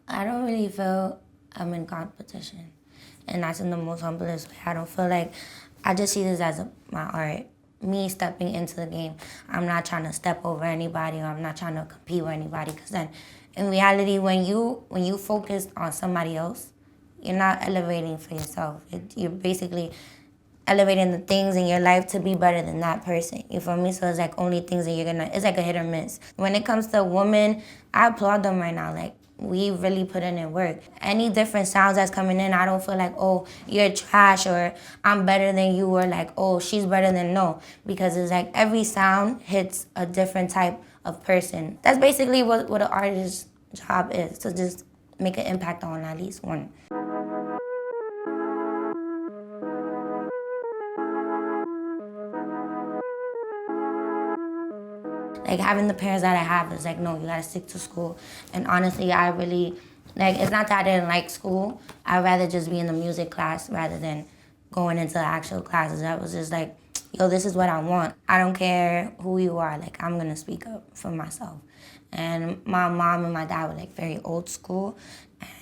I don't really feel I'm in competition. And that's in the most humblest way. I don't feel like, I just see this as my art. Me stepping into the game. I'm not trying to step over anybody, or I'm not trying to compete with anybody. Because then, in reality, when you focus on somebody else, you're not elevating for yourself. You're basically elevating the things in your life to be better than that person. You feel me? So it's like only things that it's like a hit or miss. When it comes to women, I applaud them right now. Like, we really put in work. Any different sounds that's coming in, I don't feel like, oh, you're trash, or I'm better than you, or like, oh, she's better than no. Because it's like every sound hits a different type of person. That's basically what an artist's job is, to just make an impact on at least one. Like, having the parents that I have is like, no, you gotta stick to school. And honestly, I really, like, it's not that I didn't like school. I'd rather just be in the music class rather than going into the actual classes. I was just like, yo, this is what I want. I don't care who you are, like, I'm gonna speak up for myself. And my mom and my dad were like very old school.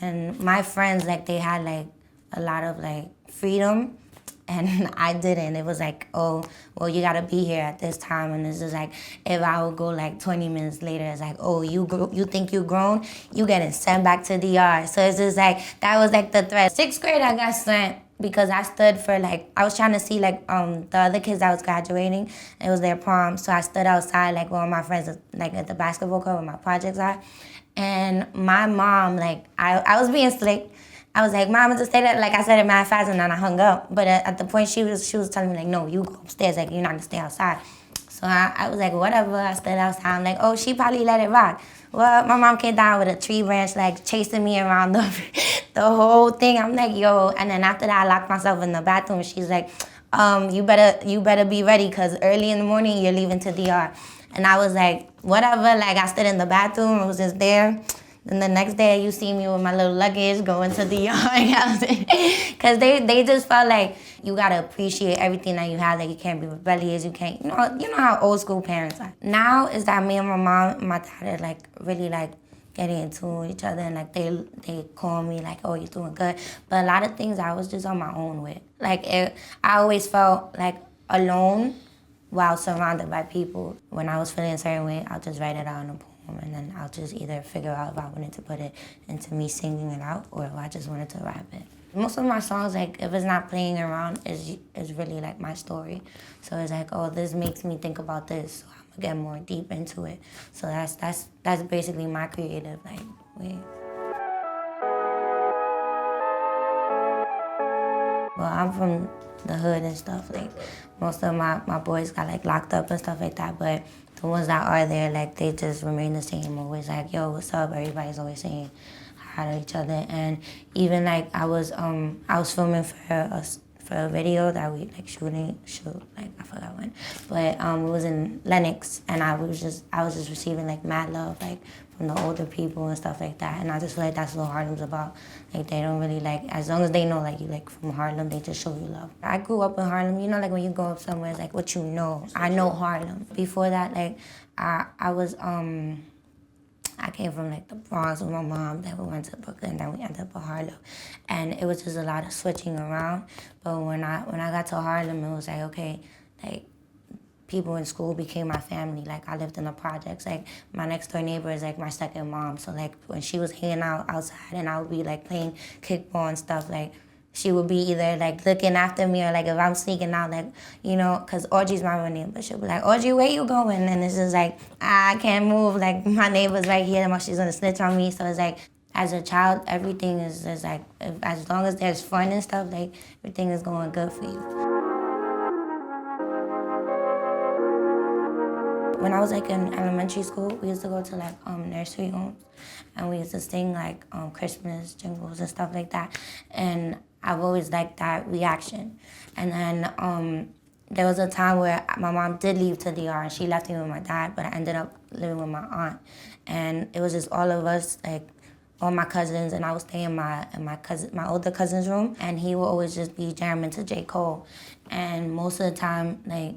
And my friends, like, they had like a lot of like freedom, and I didn't. It was like, oh, well, you gotta be here at this time. And it's just like, if I would go like 20 minutes later, it's like, oh, you think you grown? You getting sent back to DR. So it's just like, that was like the threat. 6th grade, I got sent because I stood for like, I was trying to see like the other kids that was graduating. It was their prom. So I stood outside like one of my friends, like at the basketball court where my projects are. And my mom, like, I was being slick. I was like, Mom, just say that. Like, I said it mad fast, and then I hung up. But at the point, she was telling me, like, no, you go upstairs. Like, you're not going to stay outside. So I was like, whatever. I stayed outside. I'm like, oh, she probably let it rock. Well, my mom came down with a tree branch, like, chasing me around the whole thing. I'm like, yo. And then after that, I locked myself in the bathroom. She's like, you better be ready, because early in the morning, you're leaving to DR. And I was like, whatever. Like, I stood in the bathroom. I was just there. Then the next day, you see me with my little luggage going to the yard. Because they just felt like you got to appreciate everything that you have. Like, you can't be rebellious. You can't, you know how old school parents are. Now is that me and my mom and my dad are, like, really, like, getting into each other. And, like, they call me, like, oh, you're doing good. But a lot of things I was just on my own with. Like, I always felt, like, alone while surrounded by people. When I was feeling a certain way, I'll just write it out in a poem. And then I'll just either figure out if I wanted to put it into me singing it out, or if I just wanted to rap it. Most of my songs, like, if it's not playing around, is really like my story. So it's like, oh, this makes me think about this, so I'm gonna get more deep into it. So that's basically my creative, like, way. Well, I'm from the hood and stuff. Like, most of my boys got, like, locked up and stuff like that, but the ones that are there, like, they just remain the same. Always like, yo, what's up? Everybody's always saying hi to each other. And even, like, I was filming for a video that we, like, shoot, like, I forgot when. But it was in Lenox, and I was just receiving, like, mad love, like, from the older people and stuff like that. And I just feel like that's what Harlem's about. Like, they don't really, like, as long as they know, like, you, like, from Harlem, they just show you love. I grew up in Harlem. You know, like, when you go up somewhere, it's like what you know. I know Harlem. Before that, like, I came from, like, the Bronx with my mom, then we went to Brooklyn, then we ended up in Harlem. And it was just a lot of switching around. But when I got to Harlem, it was like, okay, like, people in school became my family. Like, I lived in the projects. Like, my next door neighbor is, like, my second mom. So, like, when she was hanging out outside and I would be, like, playing kickball and stuff, like, she would be either, like, looking after me, or, like, if I'm sneaking out, like, you know, because Audrey's my real name, but she'll be like, Audrey, where you going? And it's just like, I can't move. Like, my neighbor's right here, and she's going to snitch on me. So it's like, as a child, everything is just like, as long as there's fun and stuff, like, everything is going good for you. When I was, like, in elementary school, we used to go to, like, nursery homes, and we used to sing, like, Christmas jingles and stuff like that. And I've always liked that reaction. And then there was a time where my mom did leave to DR, and she left me with my dad, but I ended up living with my aunt. And it was just all of us, like, all my cousins, and I would stay in my older cousin's room, and he would always just be jamming to J. Cole. And most of the time, like,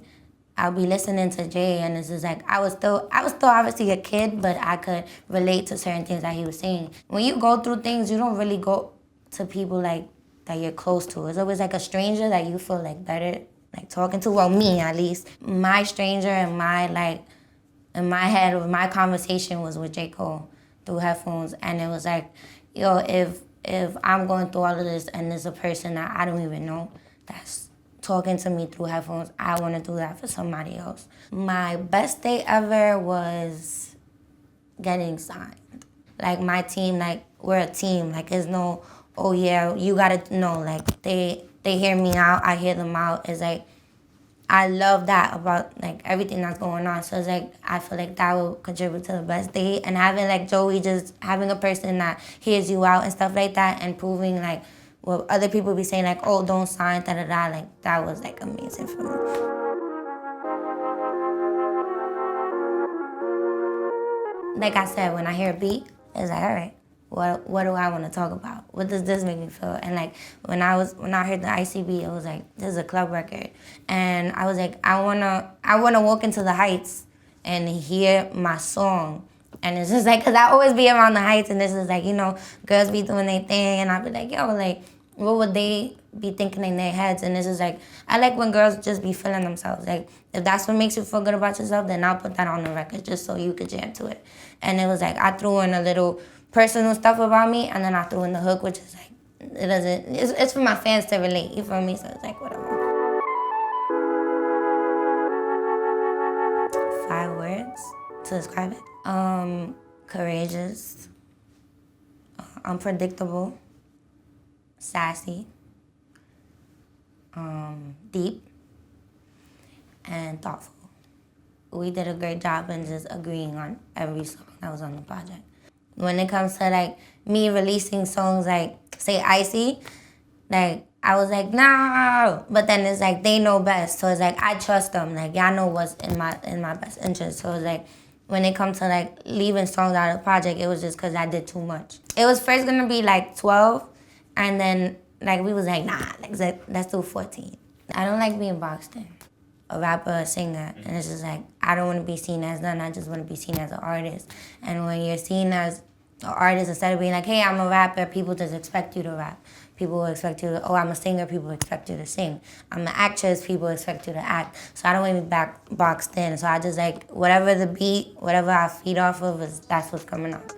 I'll be listening to Jay, and it's just like I was still obviously a kid, but I could relate to certain things that he was saying. When you go through things, you don't really go to people like that you're close to. It's always like a stranger that you feel like better like talking to. Well, me at least. My stranger and my like in my head of my conversation was with J. Cole through headphones, and it was like, yo, if I'm going through all of this and there's a person that I don't even know that's talking to me through headphones, I want to do that for somebody else. My best day ever was getting signed. Like my team, like we're a team. Like there's no, oh yeah, you gotta know. Like they hear me out, I hear them out. It's like I love that about like everything that's going on. So it's like I feel like that will contribute to the best day. And having like Joey, just having a person that hears you out and stuff like that, and proving like what other people be saying like, oh, don't sign, da da da. Like that was like amazing for me. Like I said, when I hear a beat, it's like, all right, what do I want to talk about? What does this make me feel? And like when I heard the Icey beat, it was like, this is a club record, and I was like, I wanna walk into the Heights and hear my song. And it's just like, cause I always be around the Heights, and this is like, you know, girls be doing their thing, and I be like, yo, like, what would they be thinking in their heads? And this is like, I like when girls just be feeling themselves. Like, if that's what makes you feel good about yourself, then I'll put that on the record just so you could jam to it. And it was like, I threw in a little personal stuff about me, and then I threw in the hook, which is like, it's for my fans to relate, you feel me? So it's like, whatever. 5 words to describe it. Courageous, unpredictable, sassy, deep, and thoughtful. We did a great job in just agreeing on every song that was on the project. When it comes to like me releasing songs like, say, Icey, like I was like, no, but then it's like they know best, so it's like I trust them. Like y'all know what's in my best interest. So it's like when it comes to like leaving songs out of the project, it was just because I did too much. It was first gonna be like 12, and then like we was like, nah, like let's do 14. I don't like being boxed in. A rapper, a singer, and it's just like I don't want to be seen as none. I just want to be seen as an artist. And when you're seen as an artist, instead of being like, hey, I'm a rapper, people just expect you to rap. People will expect you to, oh, I'm a singer, people expect you to sing. I'm an actress, people expect you to act. So I don't want to be boxed in. So I just like, whatever the beat, whatever I feed off of, that's what's coming up.